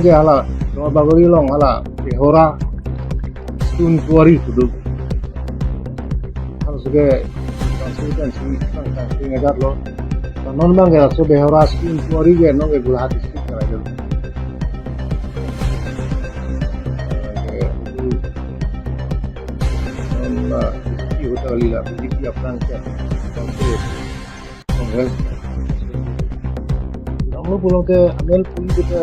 ke hala dor bagori long hala behora stun tuari kudu harus ke konsultansi tentang pengajar lo non bang ke so behora stun tuari ke no ke gula hati sih kira dulu di hotel lila di tiap rangka konsul kongres kamu pulang ke Amel pun kita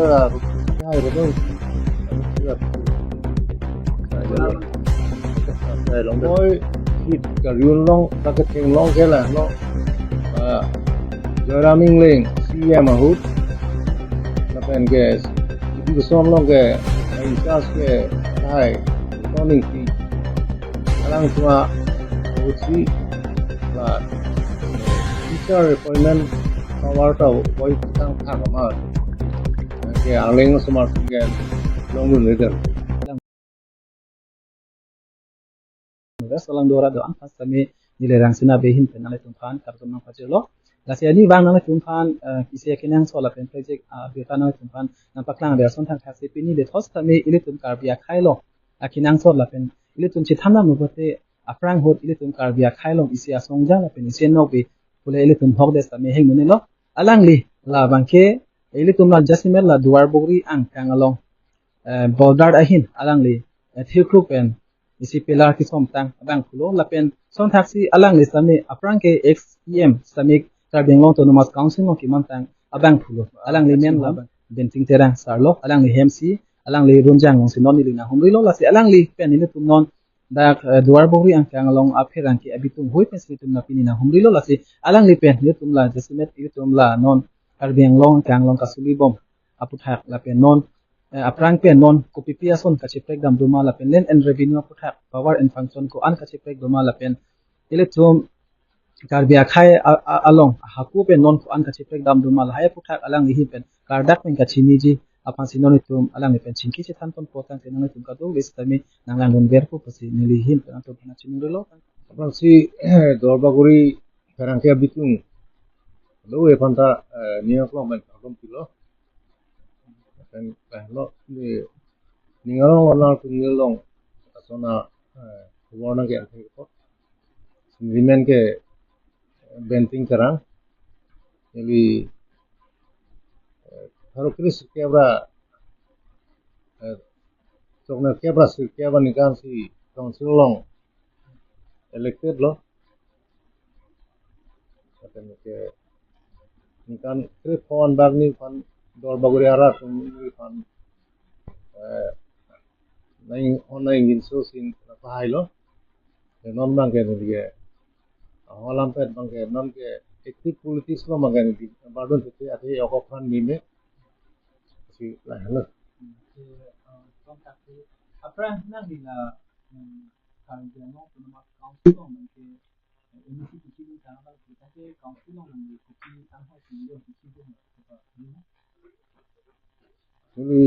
ya itu saya long boy hit kariun long tak keng long ke lah no jaraming ling siya mahut napen gas itu kesom long ke isas ke hai toning si alang cuma uci lah teacher appointment power tau boy tang thang ma ke aling smart ke long nun leader Salang dora do an pas kami nilerang sina behin penale tumpan kartum nang pajelo lasiani bang nang tumpan kisia kinang sola pen project beta nang tumpan nang paklang de son thang khasi pini le thos kami ile tum karbia khailo akinang sola pen ile tum chi thamna mubote aprang hot ile tum karbia khailo isia songja la pen isia no be pule ile tum hok des kami heng munelo alangli la bangke ile tum la jasimel la duar bogri ang kangalong boldar ahin alangli thikruk pen isi pilar ki som tang abang phulo lapen son thaksi alang le sami aprang ke xem samik tar benglong autonomous council no ki man tang abang phulo alang le men la benting terang sarlo alang le hemsi alang le runjang ngong sinon ni lina humri lo lasi alang le pen ni tum non dak duar bori ang kang long apherang ki abitung hoi pen si tum na pini na humri lo lasi alang le pen ni tum la jesimet ni tum la non tar benglong kang long kasuli bom aputhak la pen non aprang pen non kopi pia son kachipek dam duma la pen len and revenue puthak power and function ko an kachipek duma la pen electrum karbia khai along haku pen non ko an kachipek dam duma la hay puthak alang hi pen kardak pen kachini ji apan sinonitum alang pen chinki chi than ton potang sinonitum ka do list tami nanglang don ver ko pasi nili hin pen to na chinure lo apang si dor bagori perang ke abitung lo e panta niya ko man akom pilo kan lo ni ngalong ona kunilong asona warna ke anthi ko women ke benting karang jadi harus kris kebra sokna kebra si kebra nikan si council long elected lo akan ke nikan kris phone bag ni fan dor bagori ara tum ni fan nai online inso sin pahai lo non bang ke ni ke holam pet bang ke non ke active politics lo magan di badon te ate okofan mime si la lo son thaksi aprang nang ni la karbia no autonomous council no man ke ini si ki ta ba ki ta ke council no man ki tan ho si yo ki do jadi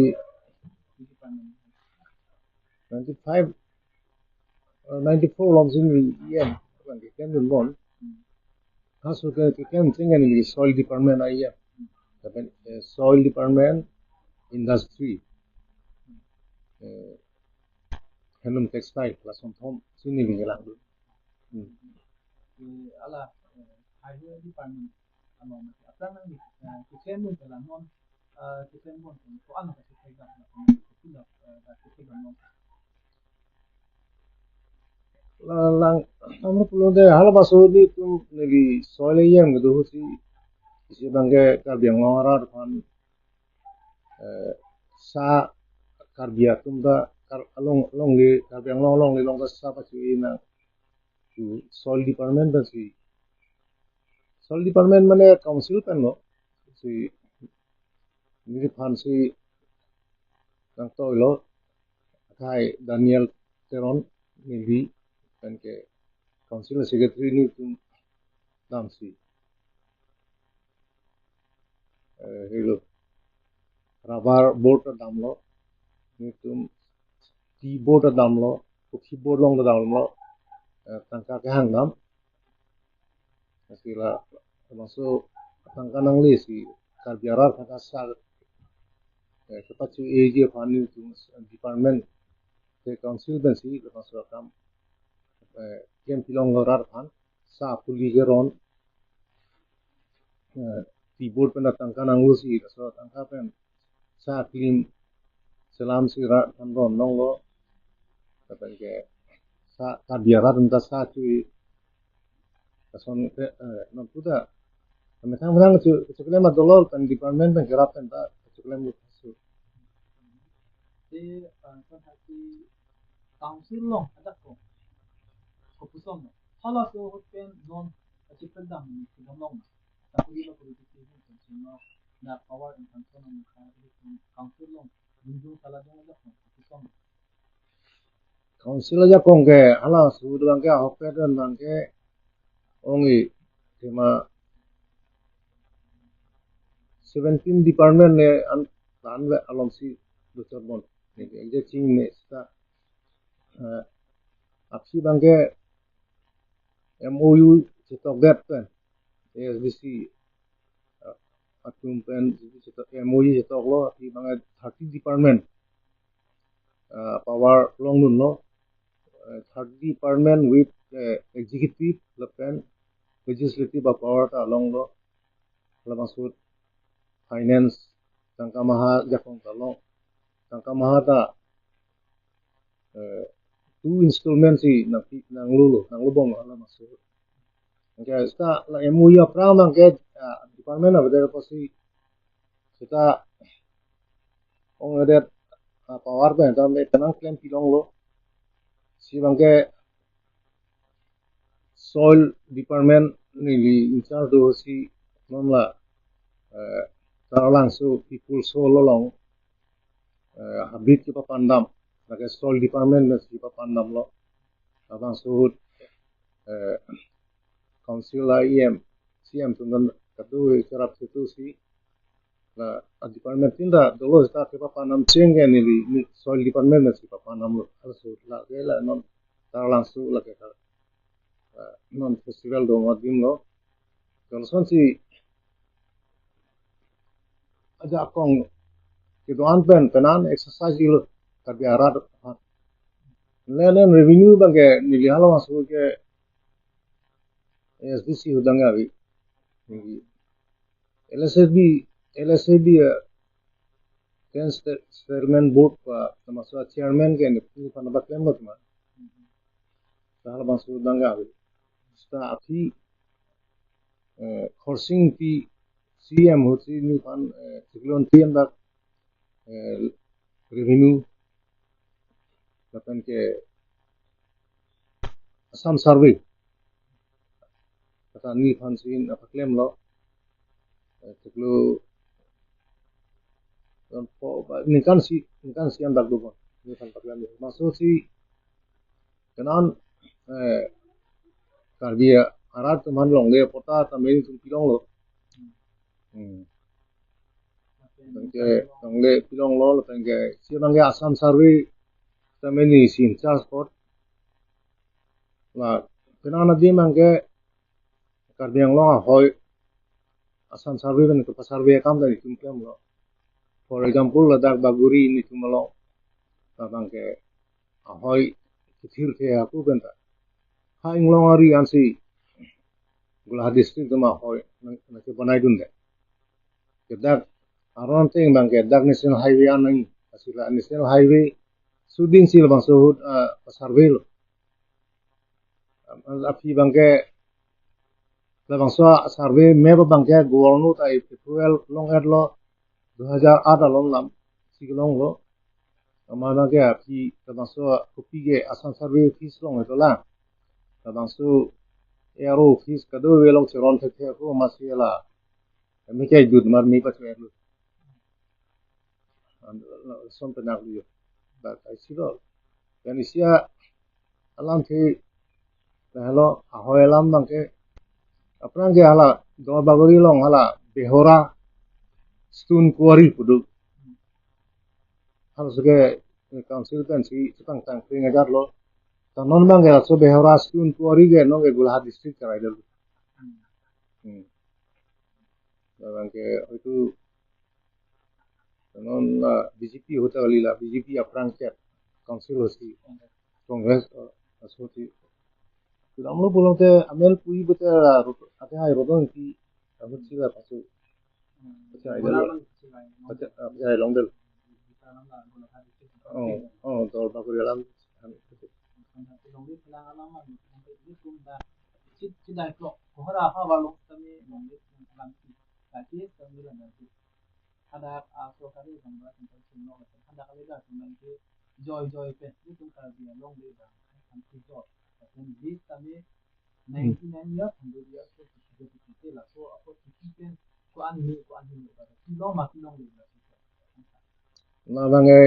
95 94 long sin yen bang ke kan don kaso ke kan tinggal ni soil department aya tapi soil department industry handloom textile la som thom sini ni lang du ala highway department ano aprang nang ni ki ken mun la non ki ken mun ko an ka chi da na ko la da ki non lang हमने पुलो दे हाल बासो दी तुम नेली सोले यम गदो होसी इसे बंगे का बेंगोरा फन सा karbiya तुम दा along along le ka bungalow along le long का सा पची ना to soil department दा सी soil department माने council पेन लो सी निरी फन सी तंग तो लो kai Daniel Teron नेली पेन के council secretary ni तुम नाम सी hello rubber board dam lo ni tum tea board dam lo key board long dam lo tangka ke hang dam sila termasuk tangka nang li si karbiara tangka sa kepacu AG Fani Department the Council dan si lepas rakam yang pilong lorar pan sa puli geron keyboard pen tangka nanglu si so tangka pen sa klim selam si rat pan ron nonglo tapi ke sa kabiarat entah sa cui kason non puda Metang-metang cukup dolol pen department pen kerap pen tak cukup lupa. Jadi hati council long ada ko pusong hala so hoten non achievement dam ni film long tapi lo politik ni semua na power and control ng council long minju kala dong ada ko pusong Council aja kong ke hala sudah bangke hope dan bangke ongi tema 17 department ne an along si Dr. Bon ne exact thing ne sta apsi bangke MOU cetok dat kan ASBC atum pen cetok MOU cetok lo apsi bangke 30 department power long nun no 30 department with executive lepen legislative power ta long lo maksud finance tangka maha jakong talong tangka maha ta two installment si nang lubong ala masuk okay sta la MOU apra mang ke department of the posi kita ong ada power ba ta me tanang claim pilong lo si bangke soil department ni in charge do si nomla langsung people solo long habit kita pandam sebagai soil department mesti kita pandam lo langsung council IM CM tunggal kadu kerap situ si la department tinda dolo sta kita pandam cengge ni soil department mesti kita pandam lo harus la gela non langsung la kita non festival do madim lo kalau si aja akong kituan pen penan exercise dulu tapi arat lenen revenue bangke nilihalo masuk ke SBC udang gawi LSAB kan chairman board pa termasuk chairman kan ini panabat kan lo teman hal masuk udang gawi sta api coursing ti CM hoci ni pan sekelon tian dak revenue dapat ke Assam survey kata ni pan sin apa claim lo sekelo dan ni kan si an dak do ni pan claim masuk si kenan kardia arat man long le pota ta me tu pilong lo bangke tangle pilong lo bangke si bangke Assam survey tameni sin charge court la kenana di bangke kardiang lo hoy Assam survey ben ke survey kam dari tumkem lo for example Ladakh Baguri ni tumalo la bangke hoy kithir ke aku benta ha inglong ari ansi gula district ma hoy na ke banai dun de kedak aron ting bangke dak national highway anang asila national highway suding sil bang suhud survey lo api bangke la bang survey me bangke gowonu ta April long ad lo 2008 alom nam siglong lo amana ke api la bang kopi ke Assam survey fees long to la bang aero fees kado welong cheron the ko masiela mi ke dud mar mi pa chwe lo son penak liyo but I see lo dan isia alam ke halo ahoy alam bangke apna ke hala do bagori long hala behora stone quarry pudu hal suge council kan si tang pengajar lo tanon bangke so behora stone quarry ke no ke Gulahad district karai dulu bangke itu non BJP hote walila BJP aprangket council hosi congress asoti amlo bolote amel pui bote ate hai rodon ki amut sila pasu acha ai longdel dor bakuri alam na bange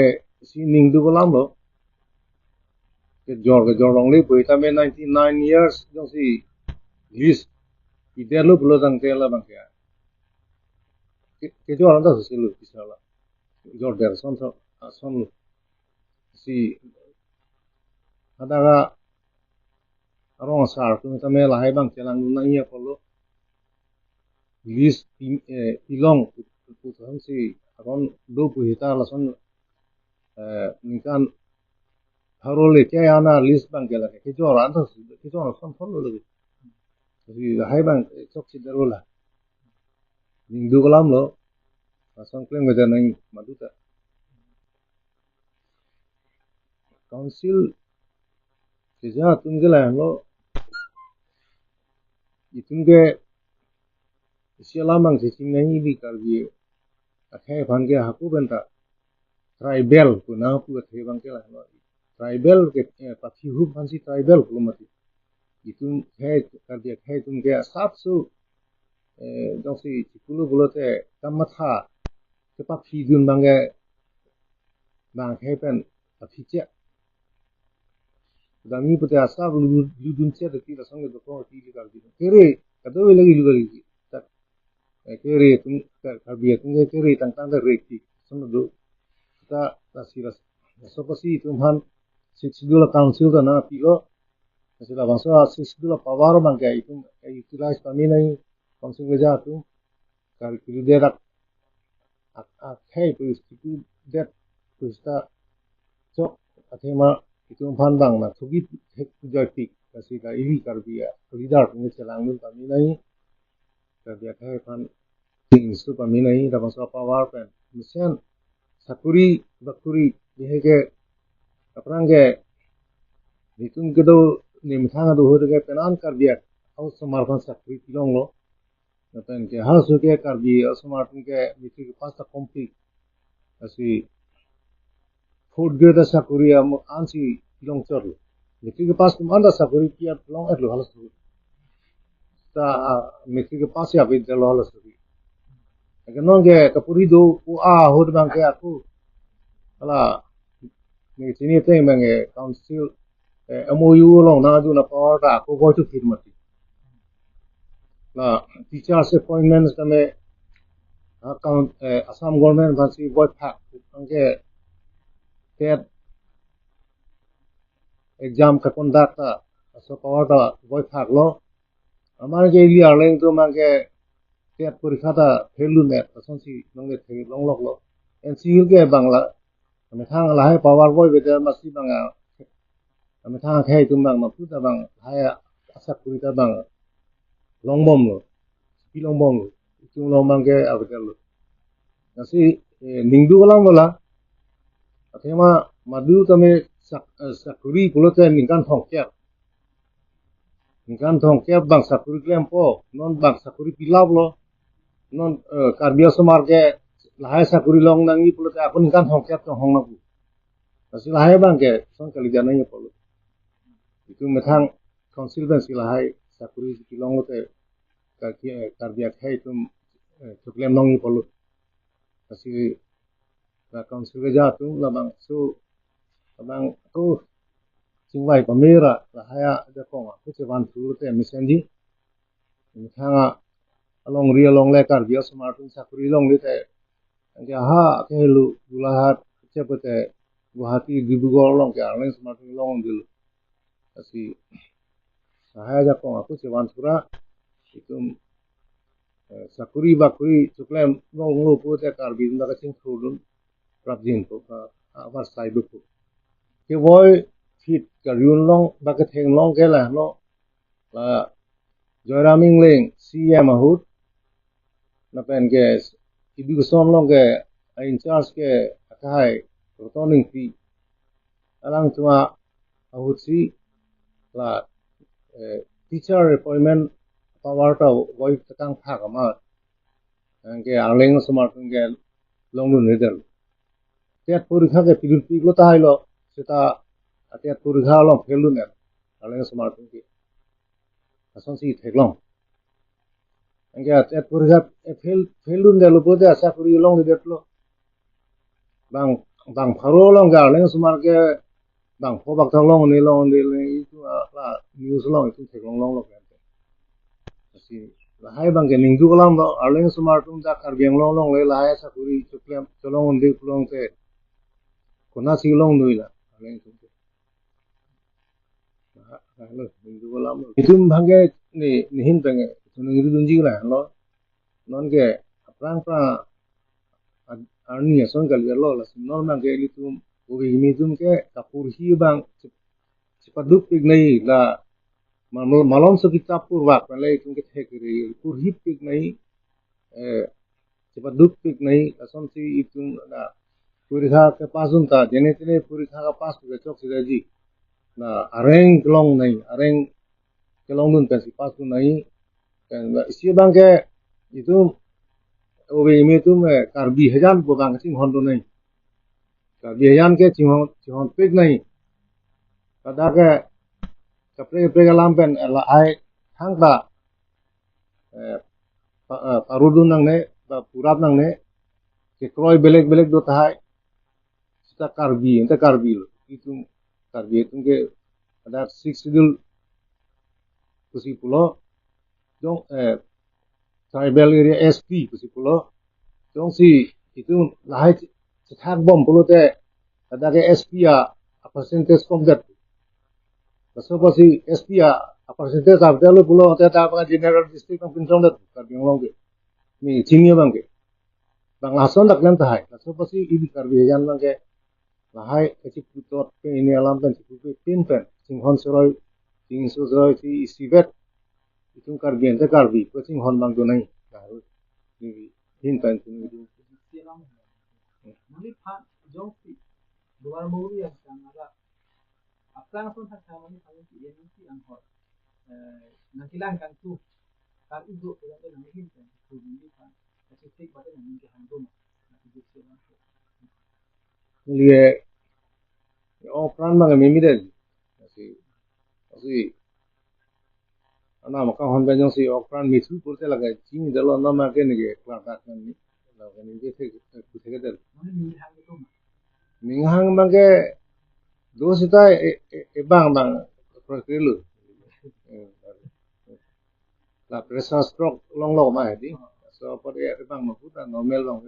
si ning du kolam lo ke jor long le pui tame 99 years jong si list ide lo bulo dang te la bang ke jor anda silu isala jor der son si adaga arong sar tu tame la hai bang chelang nu nang ye polo list ilong tu san si aron do pui ta la son nikan harole ke ana list bang ke la ke jor anda ke jor son lo lo si hai bang chok si derola ning du kolam lo asam klem ngada nai maduta council seja tunggela lo itunge sialamang se singai bi karbi akhe bhange haku benta tribal kuna pu akhe bangke la lo tribal ke pakhi hu phansi tribal kulumati itun khe karbi khe tunge sapsu josi chikulu bulote kamatha ke pakhi dun bange bang khe pen pakhi che dami pute asab ludun che de ti la sange do ko ti li karbi kere kado lagi lu lagi kere tum karbi tunge kere tang tang de reki sono do ta siras so pasi tumhan siksidula council da na pilo sila bangsa siksidula power bangke itu utilize kami nai council meja tu kar kiri derak hey tu itu det tu sta cok athema itu bang na thugi joy pik kasi ka iri karbia leader tunge chelang nun kami nai karbia khai pan things tu kami nai da bangsa power pen mission sakuri bakuri yehege aprange nitum kedo nim thanga do hodege penan karbia au samarpan sakuri pilong lo naten ke hasu ke karbi asmartun ke mitri ke pasta complete asi food grade sakuri am ansi pilong chor mitri ke pas anda sakuri kia pilong etlo halas ta mitri ke pas ya bid lo halas aganon ke kapuri do u a hod bang ke aku ala ni sini te mange council MOU long na du na power ta ko go to firmati na teachers appointments tame account Assam government basi boy phak angke tet exam ka conduct ta so power ta boy phak lo amar ke li arleng to mangke tet porikha ta failu ne ason si nongge the long lok lo NCU ke bangla ame thang la hai power boy be der masi banga ame thang khai tum bang ma pu ta bang hai asa puri ta bang long bom lo pi long bom lo chung long bang ke abdel lo nasi ningdu kalang bola athema madu tame sakuri pulote ningkan thong kya bang sakuri klempo non bang sakuri pilab lo non karbia somar ke lahai sakuri long nangi pulote aku ningkan thong kya to hong naku nasi lahai bang ke son kali jana ye polo itu methang council ban silahai sakuri kilong te karbia khai tum chuklem nong ni polo nasi la council ga ja tum la bang so bang aku singwai pamera la haya de konga ku che ban tu te misendi mithanga along ri along le karbia smartun sakuri long le te angya ha ke lu gulahat che pete guwahati dibugor long ke arlen smartun long dil asi sahaya ja konga ku che ban pura itu sakuri bakuri chuklem long lo pu te karbi nda ka ching thudun prabjin ko abar sai bu ke boy fit ka yun long ba ka theng long ke la no la joraming leng cm ahut na pen ke ibi ko som long ke in charge ke akai rotoning fi alang tuma ahut si la teacher appointment power ta boy takang thak ma ke arleng smart ke long nu ne del tet porikha ke pidul piglo ta hailo seta tet porikha long felu ne arleng smart ke ason si theklong ke tet porikha felu ne lo pode asa puri long de detlo bang bang pharo long ga arleng smart ke bang pho bak thong long ne itu la news long itu theklong long lo ke si la hai bang ke ning du long lo arleng smart tung da kar biang long long le la hai sa puri chuklem cholong de long te kona si long nui la arleng tung itum bhange ni hin penge tunung ri dunji la lo non ke prang pra arni ason kal lo la non mang ke litum ubi mi tum ke kapur hi bang sipaduk pig nei la malom so kitapur wa pale tum ke thekri pur hi pig nei sipaduk pig nei ason si itum na purikha ke pasun ta jene tene purikha ka pas ke chok sidaji na areng long nei areng kelong nun pensi pas tu nai kan isi bang ke itu obe imi tu me karbi hajan bo bang sing hondo nai karbi hajan ke chihon pek nai kada ke kapre pre galam pen la ai thang ta parudun nang ne ba purap nang ne ke kroi belek do thai sta karbi enta karbi itu karbi itu ke ada six schedule kusi pulo dong tribal area SP kusi pulo dong si itu lahai cethak bom pulo te ada ke SP a percentage kom dat so pasi SP a percentage ab telo pulo te ta pa general district ng pinjong dat ka biang long ke ni chingye bang ke bang lason dak len ta hai so pasi ibi karbi yan bang ke lahai ke putot pe ini alam pen pe pin pen singhon soroi sing soroi si sibet itu karbi ente karbi pacing hon bang tu nai karu ni hin tan tu ni Muli phan jong si luar buri yang sangat aplang pun tak sama ni kalau si ini si angkor nanti lah kan tu kan itu yang tu nanti hin kan tu ni kan tapi sih pada nanti ke handum nanti dia siapa liye opran bang mimi del si ana maka hon ben si opran misu purte laga ching dalo na ma ke ni ke kla ta ni la ni ke ku ke del mana ni hang itu minghang bang ke do sita bang prokrilu la pressure stroke long ma di so pare bang ma puta normal bang